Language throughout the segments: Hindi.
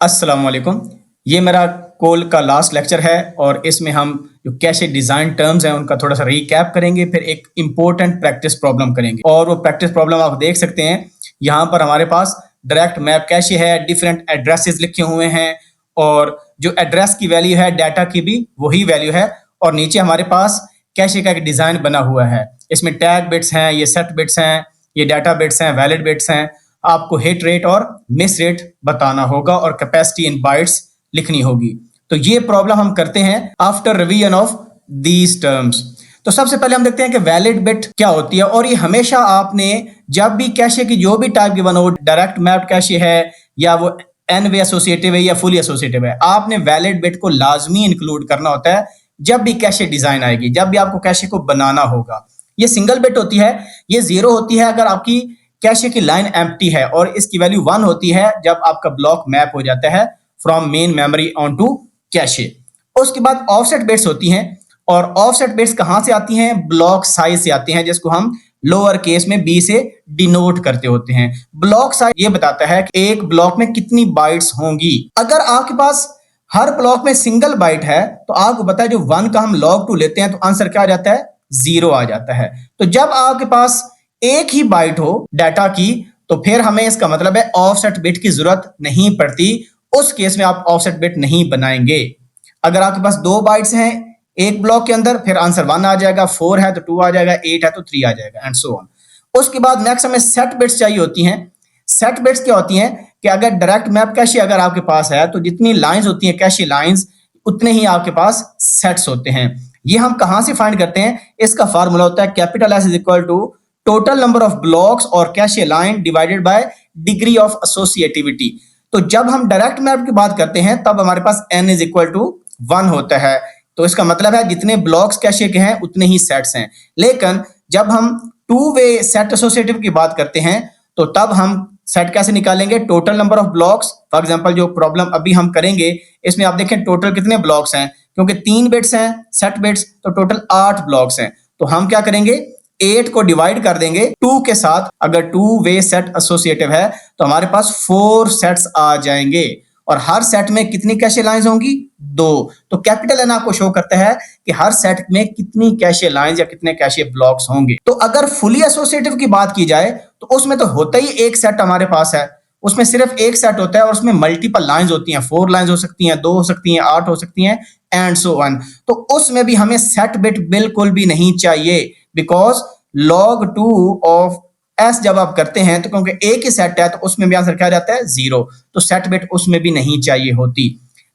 अस्सलाम वालेकुम। ये मेरा कोल का लास्ट लेक्चर है और इसमें हम जो कैशे डिज़ाइन टर्म्स हैं उनका थोड़ा सा रिकैप करेंगे, फिर एक इम्पोर्टेंट प्रैक्टिस प्रॉब्लम करेंगे। और वो प्रैक्टिस प्रॉब्लम आप देख सकते हैं यहाँ पर हमारे पास डायरेक्ट मैप कैशे है, डिफरेंट एड्रेसेस लिखे हुए हैं और जो एड्रेस की वैल्यू है डाटा की भी वही वैल्यू है और नीचे हमारे पास कैशे का एक डिज़ाइन बना हुआ है। इसमें टैग बिट्स हैं, ये सेट बिट्स हैं, ये डाटा बिट्स हैं, वैलिड बिट्स हैं। आपको हिट रेट और मिस रेट बताना होगा और कैपेसिटी इन बाइट्स लिखनी होगी। तो ये प्रॉब्लम हम करते हैं after revision of these terms. तो सबसे पहले हम देखते हैं कि वैलिड बिट क्या होती है और ये हमेशा आपने जब भी कैशे की जो भी टाइप गिवन हो, डायरेक्ट मैप कैशे है या वो एन वे एसोसिएटिव है या फुली एसोसिएटिव है, आपने वैलिड बिट को लाजमी इंक्लूड करना होता है जब भी कैशे डिजाइन आएगी, जब भी आपको कैशे को बनाना होगा। ये सिंगल बिट होती है, ये 0 होती है अगर आपकी कैशे की लाइन एम्प्टी है और इसकी वैल्यू 1 होती है जब आपका ब्लॉक मैप हो जाता है from main memory on to cache. उसके बाद ऑफसेट बिट्स होती हैं और ऑफसेट बिट्स कहां से आती हैं? ब्लॉक साइज से आती हैं, जिसको हम लोअर केस में बी से डिनोट करते होते हैं। ब्लॉक साइज ये बताता है कि एक ब्लॉक में कितनी बाइट्स होंगी। अगर आपके पास हर ब्लॉक में सिंगल बाइट है तो आपको पता है जो 1 का हम log 2 लेते हैं तो आंसर क्या आ जाता है? 0 आ जाता है। तो जब आपके पास एक ही बाइट हो डाटा की तो फिर हमें इसका मतलब है ऑफसेट बिट की जरूरत नहीं पड़ती। उस केस में आप ऑफसेट बिट नहीं बनाएंगे। अगर आपके पास 2 बाइट्स हैं एक ब्लॉक के अंदर, फिर आंसर 1 आ जाएगा, 4 है तो 2 आ जाएगा, 8 है तो 3 आ जाएगा एंड सो ऑन। उसके बाद नेक्स्ट हमें सेट बिट्स चाहिए होती हैं। सेट बिट्स क्या होती हैं कि अगर डायरेक्ट मैप कैशे अगर आपके पास है तो जितनी लाइंस होती हैं कैशे लाइंस, उतने ही आपके पास सेट्स होते हैं। ये हम कहां से फाइंड करते हैं? इसका फार्मूला होता है capital S is equal to total number of blocks और cache line divided by degree of associativity. तो जब हम डायरेक्ट मैप की बात करते हैं तब हमारे पास n इज इक्वल टू 1 होता है। तो इसका मतलब है जितने ब्लॉक्स कैशे के हैं उतने ही सेट्स हैं। लेकिन जब हम 2 वे सेट एसोसिएटिव की बात करते हैं तो तब हम सेट कैसे निकालेंगे? Total number of blocks. For example जो प्रॉब्लम अभी हम करेंगे इसमें आप देखें टोटल कितने ब्लॉक्स हैं, क्योंकि 3 बिट्स हैं सेट बिट्स तो टोटल 8 ब्लॉक्स हैं। तो हम क्या करेंगे? 8 को डिवाइड कर देंगे 2 के साथ। अगर 2 वे सेट एसोसिएटिव है तो हमारे पास 4 सेट्स आ जाएंगे और हर सेट में कितनी कैशे लाइंस होंगी? 2। तो कैपिटल एन आपको शो करता है कि हर सेट में कितनी कैशे लाइंस या कितने कैशे ब्लॉक्स होंगे। तो अगर फुली एसोसिएटिव की बात की जाए तो उसमें तो होता ही एक सेट हमारे पास है, उसमें सिर्फ एक सेट होता है और उसमें मल्टीपल लाइंस होती हैं। 4 लाइंस हो सकती हैं, 2 हो सकती हैं, 8 हो सकती हैं एंड सो ऑन। तो उसमें भी हमें सेट बिट बिल्कुल भी नहीं चाहिए, बिकॉज log 2 ऑफ एस जब आप करते हैं तो क्योंकि एक ही सेट है तो उसमें भी आंसर क्या जाता है? 0। तो सेट बिट उसमें भी नहीं चाहिए होती।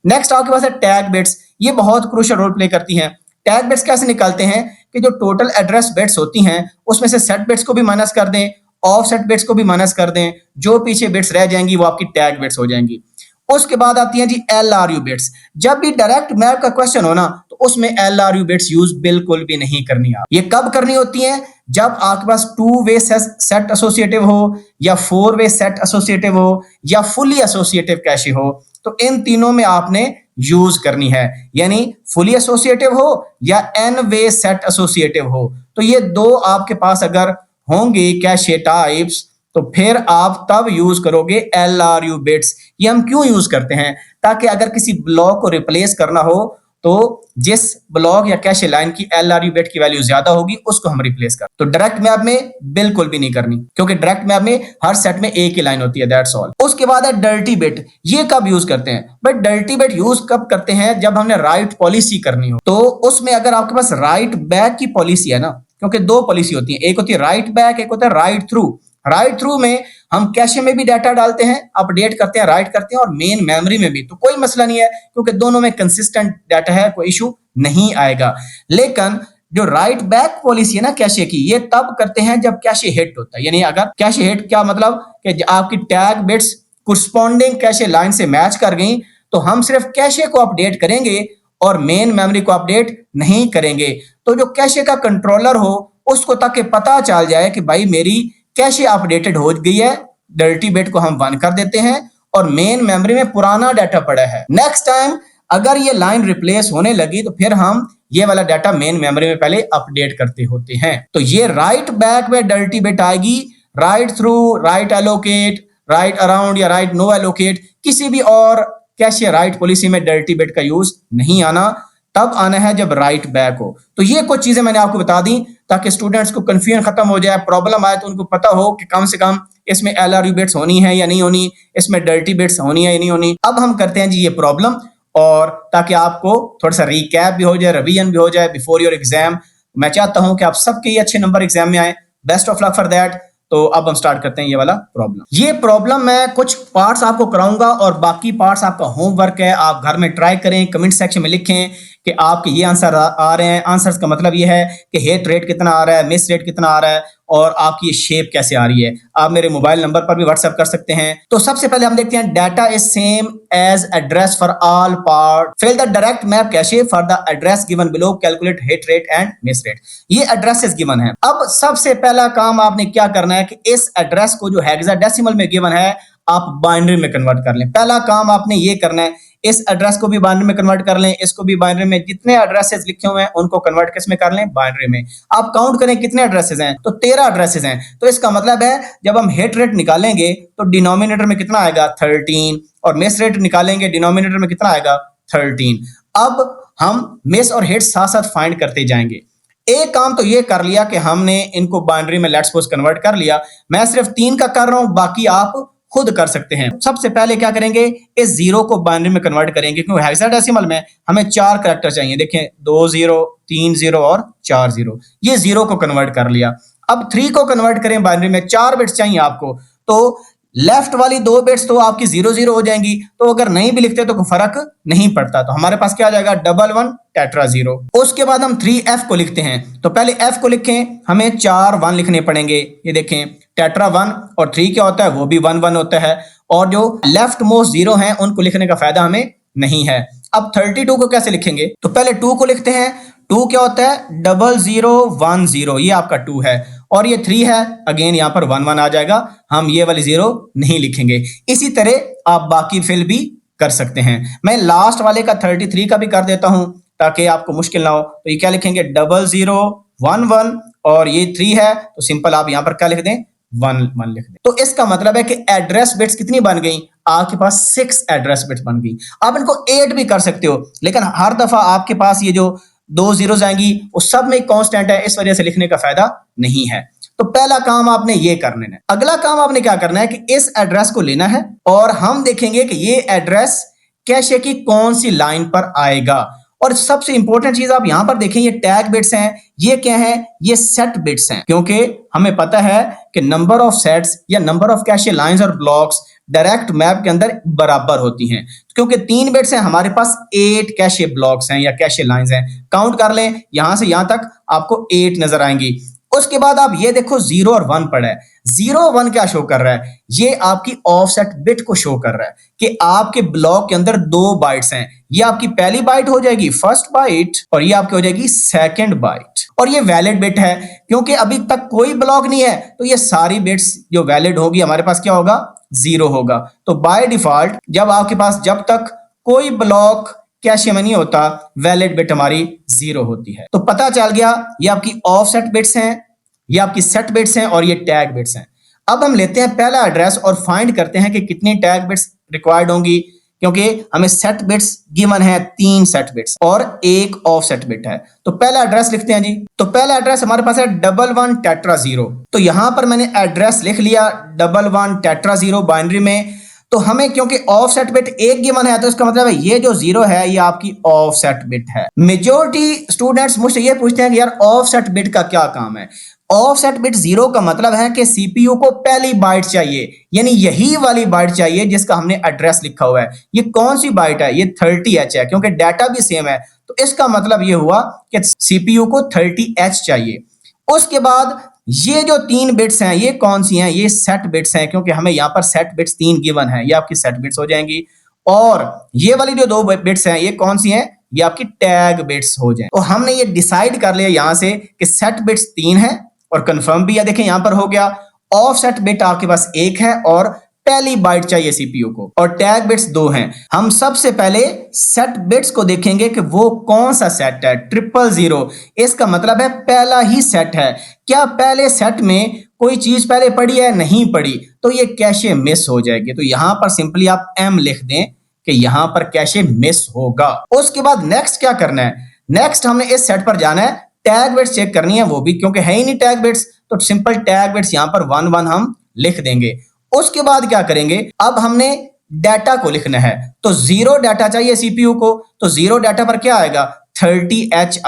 नेक्स्ट आपके पास है टैग बिट्स। ये बहुत क्रूशियल रोल प्ले करती हैं। टैग बिट्स कैसे निकालते हैं कि जो टोटल एड्रेस बिट्स होती हैं उसमें से सेट बिट्स को भी माइनस कर दें, ऑफसेट बिट्स को भी माइनस कर दें, जो पीछे बिट्स रह जाएंगी वो आपकी टैग बिट्स हो जाएंगी। उसके बाद आती हैं जी LRU बिट्स। जब भी डायरेक्ट मैप का क्वेश्चन हो ना तो उसमें LRU बिट्स यूज बिल्कुल भी नहीं करनी। आप ये कब करनी होती हैं? जब आपके पास 2 वे सेट एसोसिएटिव हो या 4 वे सेट एसोसिएटिव हो या फुली एसोसिएटिव कैशे हो, तो इन तीनों में आपने यूज करनी है। यानी फुली एसोसिएटिव हो या n वे सेट एसोसिएटिव हो, तो ये 2 आपके पास अगर होंगे कैशे टाइप्स तो फिर आप तब यूज करोगे LRU बिट्स। ये हम क्यों यूज करते हैं? ताकि अगर किसी ब्लॉक को रिप्लेस करना हो तो जिस ब्लॉक या कैशे लाइन की LRU बिट की वैल्यू ज्यादा होगी उसको हम रिप्लेस कर। तो डायरेक्ट मैप में बिल्कुल भी नहीं करनी, क्योंकि डायरेक्ट मैप में हर सेट में एक ही लाइन होती है, दैट्स ऑल। उसके बाद है डर्टी बिट। ये कब यूज करते हैं? बट डर्टी बिट यूज कब करते हैं? जब हमने राइट पॉलिसी करनी हो। तो उसमें अगर आपके पास राइट बैक की पॉलिसी है ना, क्योंकि 2 पॉलिसी होती है, एक होती है राइट बैक, एक होता है राइट थ्रू। राइट थ्रू में हम कैशे में भी डाटा डालते हैं, अपडेट करते हैं, राइट करते हैं और मेन मेमोरी में भी, तो कोई मसला नहीं है क्योंकि दोनों में कंसिस्टेंट डाटा है, कोई इशू नहीं आएगा। लेकिन जो राइट बैक पॉलिसी है ना कैशे की, ये तब करते हैं जब कैशे हिट होता है। यानी अगर कैशे हिट क्या मतलब कि आपकी tag bits corresponding cache line से मैच कर गई तो हम सिर्फ कैशे को अपडेट करेंगे और मेन मेमोरी को अपडेट नहीं करेंगे। तो जो कैशे का कंट्रोलर हो उसको ताकि पता चल जाए कि भाई मेरी कैशे अपडेटेड हो गई है, डर्टी बिट को हम 1 कर देते हैं और मेन मेमोरी में पुराना डाटा पड़ा है। नेक्स्ट टाइम अगर ये लाइन रिप्लेस होने लगी तो फिर हम ये वाला डाटा मेन मेमोरी में पहले अपडेट करते होते हैं। तो ये राइट बैक में डर्टी बिट आएगी, right through, right allocate, right around या राइट नो एलोकेट किसी भी और कैशे राइट पॉलिसी में डर्टी बिट का यूज नहीं आना, तब आना है जब राइट बैक हो। तो ये कुछ चीजें मैंने आपको बता दी ताकि स्टूडेंट्स को कंफ्यूजन खत्म हो जाए, प्रॉब्लम आए तो उनको पता हो कि कम से कम इसमें LRU बिट्स होनी है या नहीं होनी, इसमें डर्टी बिट्स होनी है या नहीं होनी। अब हम करते हैं जी ये प्रॉब्लम, और ताकि आपको थोड़ा सा रिकैप भी हो जाए, रिवीजन भी हो जाए बिफोर योर एग्जाम। मैं चाहता हूं कि आप सबके ये अच्छे नंबर एग्जाम में आए। Best of luck for that. तो अब हम स्टार्ट करते हैं ये वाला प्रॉब्लम। ये प्रॉब्लम मैं कुछ पार्ट्स आपको कराऊंगा और बाकी पार्ट्स आपका होमवर्क है, आप घर में ट्राई करें, कमेंट सेक्शन में लिखें कि आपके ये आंसर आ रहे हैं। आंसर्स का मतलब ये है कि हिट रेट कितना आ रहा है, मिस रेट कितना आ रहा है, और आपकी ये शेप कैसे आ रही है। आप मेरे मोबाइल नंबर पर भी व्हाट्सएप कर सकते हैं। तो सबसे पहले हम देखते हैं, data is same as address for all part, fill the direct map cache for the address given below, calculate hit rate and miss rate. ये एड्रेसेस गिवन है। अब सबसे पहला काम आपने क्या करना है कि इस एड्रेस को जो हेक्साडेसिमल में गिवन है आप बाइनरी में कन्वर्ट कर लें। पहला काम आपने ये करना है, इस एड्रेस को भी बाइनरी में कन्वर्ट कर लें, इसको भी बाइनरी में, जितने एड्रेसेस लिखे हुए हैं उनको कन्वर्ट किस में कर लें, बाइनरी में। आप काउंट करें कितने एड्रेसेस हैं, तो 13 एड्रेसेस हैं। तो इसका मतलब है जब हम हिट रेट निकालेंगे तो डिनोमिनेटर में कितना आएगा, 13, और मिस रेट निकालेंगे डिनोमिनेटर में कितना आएगा, 13। अब हम मिस और हिट साथ साथ फाइंड करते जाएंगे। एक काम तो ये कर लिया कि हमने इनको बाइनरी में लेट्स सपोज कन्वर्ट कर लिया। मैं सिर्फ 3 का कर रहा हूं, बाकी आप खुद कर सकते हैं। सबसे पहले क्या करेंगे, इस 0 को बाइनरी में कन्वर्ट करेंगे, क्योंकि हेक्साडेसिमल में हमें 4 कैरेक्टर चाहिए। देखें 2 0, 3 0 और 4 0। ये 0 को कन्वर्ट कर लिया। अब 3 को कन्वर्ट करें बाइनरी में, 4 बिट्स चाहिए आपको, तो लेफ्ट वाली 2 बिट्स तो आपकी 0 0 हो जाएंगी। तो अगर नहीं भी लिखते तो कोई फर्क नहीं पड़ता। तो हमारे पास क्या आ जाएगा, 1 1 टेट्रा 0। उसके बाद हम 3F को लिखते हैं। तो पहले F को लिखें, हमें 4 1 लिखने पड़ेंगे। ये देखें टेट्रा 1 और 3 क्या होता है, वो भी 1 1 होता है। और जो लेफ्ट मोस्ट 0 हैं उनको लिखने का फायदा हमें नहीं है। अब 32 को कैसे लिखेंगे, तो पहले 2 को लिखते हैं। 2 क्या होता है, 0 0 1 0, ये आपका 2 है। और ये 3 है, अगेन यहां पर 1 1 आ जाएगा, हम ये वाली 0 नहीं लिखेंगे। इसी तरह आप बाकी फिल भी कर सकते हैं। मैं लास्ट वाले का 33 का भी कर देता हूं ताकि आपको मुश्किल ना हो। तो ये क्या लिखेंगे, 0 0 1 1, और ये 3 है तो सिंपल आप यहां पर क्या लिख दें, 1 1 लिख दें। तो इसका मतलब है कि एड्रेस बिट्स कितनी बन गई, आपके पास 6 एड्रेस बिट्स बन गई। आप इनको 8 भी कर सकते हो, लेकिन हर दफा आपके पास ये जो 2 zeros आएंगी वो सब में कांस्टेंट है, इस वजह से लिखने का फायदा नहीं है। तो पहला काम आपने ये करना है। अगला काम आपने क्या करना है कि इस एड्रेस को लेना है और हम देखेंगे कि ये एड्रेस कैशे की कौन सी लाइन पर आएगा। और सबसे इंपॉर्टेंट चीज आप यहां पर देखें, ये टैग बिट्स हैं। ये क्या है, ये सेट बिट्स हैं, क्योंकि हमें पता है कि नंबर ऑफ सेट्स या नंबर ऑफ कैशे लाइंस और ब्लॉक्स डायरेक्ट मैप के अंदर बराबर होती हैं। क्योंकि 3 बिट्स हैं, हमारे पास 8 कैशे ब्लॉक्स हैं या कैशे लाइंस हैं। काउंट कर लें, यहां से यहां तक आपको 8 नजर आएंगी। उसके बाद आप ये देखो 0 और 1 पड़ा है। 0 1 क्या शो कर रहा है, ये आपकी ऑफसेट बिट को शो कर रहा है कि आपके ब्लॉक के अंदर 2 बाइट्स हैं। ये आपकी पहली बाइट हो जाएगी फर्स्ट बाइट, और ये आपकी हो जाएगी सेकंड बाइट। और ये वैलिड बिट है, क्योंकि अभी तक कोई ब्लॉक नहीं है, तो ये सारी बिट्स जो वैलिड होगी हमारे पास क्या होगा, 0 होगा। तो बाय डिफॉल्ट जब आपके पास जब तक कोई ब्लॉक कैशे में नहीं होता, वैलिड बिट हमारी 0 होती है। तो पता चल गया, ये आपकी ऑफसेट बिट्स हैं, ये आपकी सेट बिट्स हैं, और ये टैग बिट्स हैं। अब हम लेते हैं पहला एड्रेस और फाइंड करते हैं कि कितनी टैग बिट्स रिक्वायर्ड होंगी, क्योंकि हमें सेट बिट्स गिवन है 3 सेट बिट्स और 1 ऑफसेट बिट है। तो पहला एड्रेस लिखते हैं जी। तो पहला एड्रेस हमारे पास है 1 1 टेट्रा 0। तो यहां पर मैंने एड्रेस लिख लिया 1 1 टेट्रा 0 बाइनरी में। तो हमें क्योंकि ऑफसेट बिट 1 गिवन है, तो इसका मतलब है ये जो 0 है ये आपकी ऑफसेट बिट है। मेजॉरिटी स्टूडेंट्स मुझसे ये पूछते हैं कि यार ऑफसेट बिट का क्या काम है। ऑफसेट बिट 0 का मतलब है कि सीपीयू को पहली बाइट चाहिए, यानी यही वाली बाइट चाहिए जिसका हमने एड्रेस लिखा हुआ है। ये कौन सी बाइट है, ये 30H है, क्योंकि डाटा भी सेम है। तो इसका मतलब ये हुआ कि सीपीयू को 30H चाहिए। उसके बाद ये जो 3 बिट्स हैं ये कौन सी हैं, ये सेट बिट्स हैं, क्योंकि हमें यहां पर सेट बिट्स 3 गिवन है, ये आपकी सेट बिट्स हो जाएंगी। और ये वाली जो 2 बिट्स हैं ये कौन सी हैं, ये आपकी टैग बिट्स हो जाए। तो हमने ये डिसाइड कर लिया यहां से कि सेट बिट्स 3 है और कंफर्म भी है। देखें यहां पर हो गया। ऑफसेट बिट आपके पास 1 है और पहली बाइट चाहिए सीपीयू को, और टैग बिट्स 2 हैं। हम सबसे पहले सेट बिट्स को देखेंगे कि वो कौन सा सेट है। 000 इसका मतलब है पहला ही सेट है। क्या पहले सेट में कोई चीज पहले पड़ी है, नहीं पड़ी, तो ये कैशे मिस हो जाएगी। तो यहां पर सिंपली आप M लिख दें, कि यहां पर कैशे मिस होगा। उसके बाद नेक्स्ट क्या करना है, नेक्स्ट हमने इस सेट पर जाना है, टैग बिट्स चेक करनी है, वो भी क्योंकि है ही नहीं टैग बिट्स, तो सिंपल टैग बिट्स यहां पर 1 1 हम लिख देंगे। उसके बाद क्या करेंगे, अब हमने डाटा को लिखना है, तो 0 डाटा चाहिए सीपीयू को, तो 0 डाटा पर क्या आएगा, 30H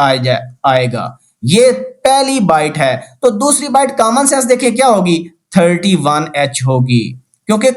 आएगा। ये पहली बाइट है, तो दूसरी बाइट कॉमन सेंस देखिए क्या होगी, 31H होगी, क्योंकि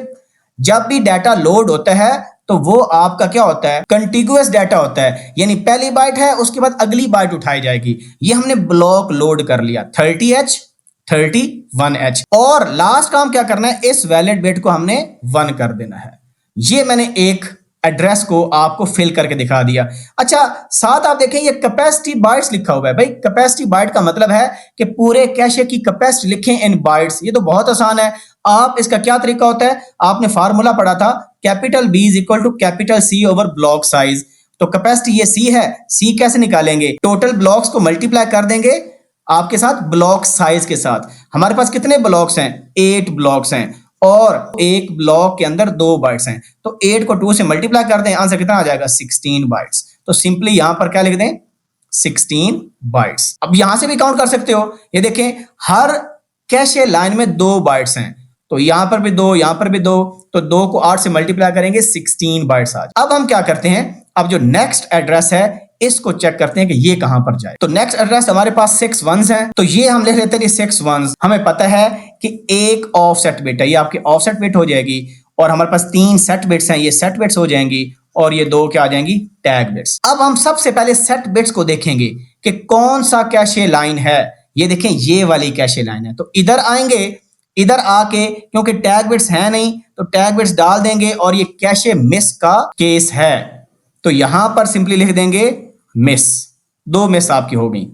जब भी डाटा लोड होता है तो वो आपका क्या होता है, कंटिग्यूअस डाटा होता है, यानी पहली बाइट है उसके बाद अगली बाइट उठाई जाएगी। ये हमने ब्लॉक लोड कर लिया 30H 31H, और लास्ट काम क्या करना है, इस वैलिड बिट को हमने 1 कर देना है। ये मैंने एक एड्रेस को आपको फिल करके दिखा दिया। अच्छा, साथ आप देखें ये कैपेसिटी बाइट्स लिखा हुआ है। भाई कैपेसिटी बाइट का मतलब है कि पूरे कैशे की कैपेसिटी लिखें इन बाइट्स। ये तो बहुत आसान है। आप इसका क्या तरीका होता है, आपने फार्मूला पढ़ा था, capital B is equal to capital C over block size. तो कैपेसिटी ये C है, C कैसे निकालेंगे, टोटल ब्लॉक्स को मल्टीप्लाई कर देंगे आपके साथ ब्लॉक साइज के साथ। हमारे पास कितने ब्लॉक्स हैं, 8 ब्लॉक्स हैं, और एक ब्लॉक के अंदर 2 बाइट्स हैं, तो 8 को 2 से मल्टीप्लाई कर दें, आंसर कितना आ जाएगा, 16 बाइट्स। तो सिंपली यहां पर क्या लिख दें, 16 बाइट्स। अब यहां से भी काउंट कर सकते हो, ये देखें हर कैशे लाइन में 2 बाइट्स हैं, तो यहां पर भी 2, यहां पर भी 2, तो 2 को 8 से मल्टीप्लाई करेंगे, 16 बाइट्स आ जाए। अब हम क्या करते हैं, अब जो नेक्स्ट एड्रेस है इसको चेक करते हैं कि ये कहां पर जाए। तो नेक्स्ट एड्रेस हमारे पास 6 1s है, तो ये हम लिख लेते हैं 6 1s। हमें पता है कि एक ऑफसेट बिट है, ये आपकी ऑफसेट बिट हो जाएगी, और हमारे पास 3 सेट बिट्स हैं, ये सेट बिट्स हो जाएंगी, और ये 2 क्या आ जाएंगी, टैग बिट्स। अब हम सबसे पहले सेट बिट्स को देखेंगे कि कौन सा कैशे लाइन है। ये देखें ये वाली कैशे लाइन है, तो इधर आएंगे, इधर आके क्योंकि टैग बिट्स है नहीं तो टैग बिट्स डाल देंगे, और ये कैशे मिस का केस है, तो यहां पर सिंपली लिख देंगे मिस, 2 मिस आपकी हो गई।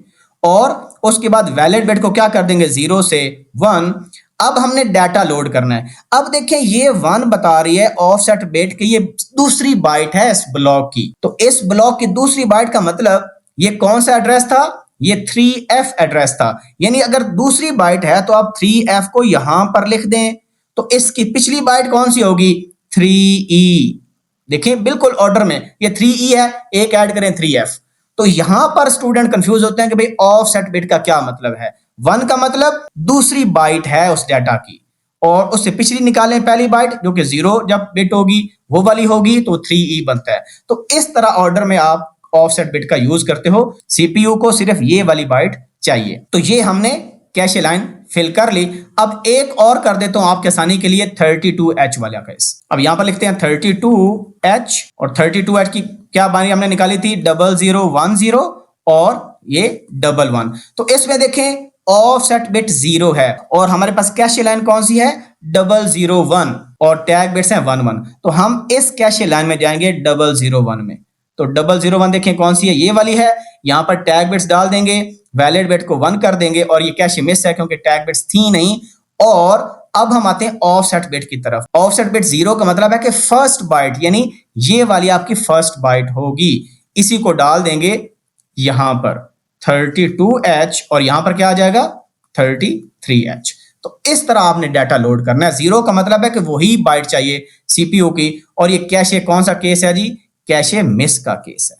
और उसके बाद वैलिड बिट को क्या कर देंगे, 0 से 1। अब हमने डाटा लोड करना है। अब देखें ये 1 बता रही है ऑफसेट बिट कि ये दूसरी बाइट है इस ब्लॉक की, तो इस ब्लॉक की दूसरी बाइट का मतलब ये कौन सा एड्रेस था, ये 3F एड्रेस था। यानी अगर दूसरी बाइट है तो आप 3F को यहां पर लिख दें, तो इसकी पिछली बाइट कौन सी होगी, 3E। देखिए बिल्कुल ऑर्डर में, ये 3E है, एक ऐड करें 3F। तो यहां पर स्टूडेंट कंफ्यूज होते हैं कि भाई ऑफसेट बिट का क्या मतलब है। 1 का मतलब दूसरी बाइट है उस डाटा की, और उससे पिछली निकालें पहली बाइट जो कि 0 जब बिट होगी वो वाली होगी, तो 3E बनता है। तो इस तरह ऑर्डर में आप ऑफसेट बिट का यूज करते हो। सीपीयू को सिर्फ ये वाली बाइट चाहिए। तो ये हमने कैशे लाइन फिल कर ली। अब एक और कर देता हूं आपके आसानी के लिए, 32H वाला केस। अब यहां पर लिखते हैं 32H, और 32H की क्या बाइनरी हमने निकाली थी, 0010 और ये 11। तो इसमें देखें ऑफसेट बिट 0 है, और हमारे पास कैशे लाइन कौन सी है, 001, और टैग बिट्स हैं 11। तो हम इस कैशे लाइन में जाएंगे 001 में। तो 001 देखें कौन सी है, ये वाली है। यहां पर टैग बिट्स डाल देंगे, वैलिड बिट को 1 कर देंगे, और ये कैशे मिस है क्योंकि टैग बिट्स थी नहीं। और अब हम आते हैं ऑफसेट बिट की तरफ। ऑफसेट बिट 0 का मतलब है कि फर्स्ट बाइट, यानी ये वाली आपकी फर्स्ट बाइट होगी। इसी को डाल देंगे यहां पर 32H, और यहां पर क्या आ जाएगा, 33H। तो इस तरह आपने डाटा लोड करना है। 0 का मतलब है कि वही बाइट चाहिए सीपीयू की, और ये कैशे कौन सा केस है जी, कैशे मिस का केस है।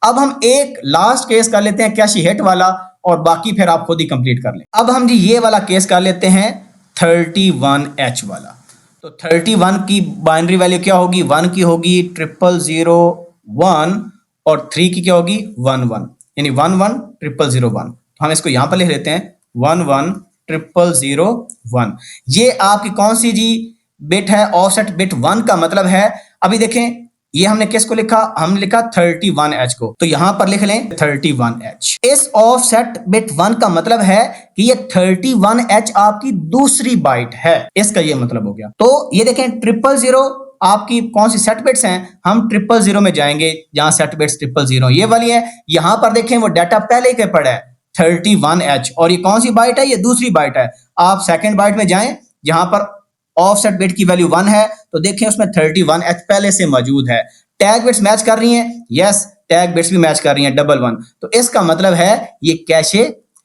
अब हम एक लास्ट केस कर लेते हैं कैशे हिट वाला, और बाकी फिर आप खुद ही कंप्लीट कर लें। अब हम जी ये वाला केस कर लेते हैं 31H वाला। तो 31 की बाइनरी वैल्यू क्या होगी, 1 की होगी 0001, और 3 की क्या होगी 11, यानी 110001। तो हम इसको यहां पर लिख लेते हैं 110001। ये आपकी कौन सी जी बिट है, ऑफसेट बिट 1 का मतलब है। अभी देखें ये हमने किसको लिखा, हमने लिखा 31H को, तो यहां पर लिख लें 31H। इस ऑफसेट बिट 1 का मतलब है कि ये 31H आपकी दूसरी बाइट है, इसका ये मतलब हो गया। तो ये देखें 000 आपकी कौन सी सेट बिट्स हैं, हम 000 में जाएंगे जहां सेट बिट्स 000 ये वाली है। यहां पर देखें वो डाटा पहले के पड़ा है 31H, और ये कौन सी बाइट है, ये दूसरी बाइट है। आप सेकंड बाइट में जाएं जहां पर ऑफसेट बिट की वैल्यू 1 है, तो देखें उसमें 31H पहले से मौजूद है। टैग बिट्स मैच कर रही हैं, यस टैग बिट्स भी मैच कर रही हैं 11। तो इसका मतलब है ये कैशे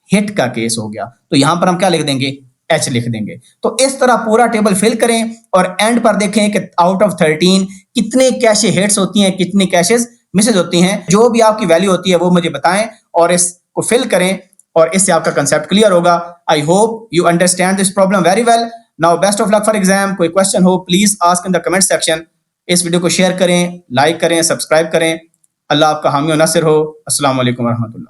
हिट का केस हो गया। तो यहां पर हम क्या लिख देंगे, एच लिख देंगे। तो इस तरह पूरा टेबल फिल करें और एंड पर देखें कि आउट ऑफ 13 कितने कैशे हिट्स होती हैं, कितनी कैशेस मिसेज होती हैं। जो भी आपकी वैल्यू होती है वो मुझे बताएं और इसको फिल करें और इससे आपका कंसेप्ट क्लियर होगा। I hope you understand this problem very well. Now best of luck for exam. कोई क्वेश्चन हो please ask in the comment section. इस वीडियो को शेयर करें, लाइक करें, सब्सक्राइब करें। अल्लाह आपका हामी और नासिर हो। अस्सलाम वालेकुम रहमतुल्लाह।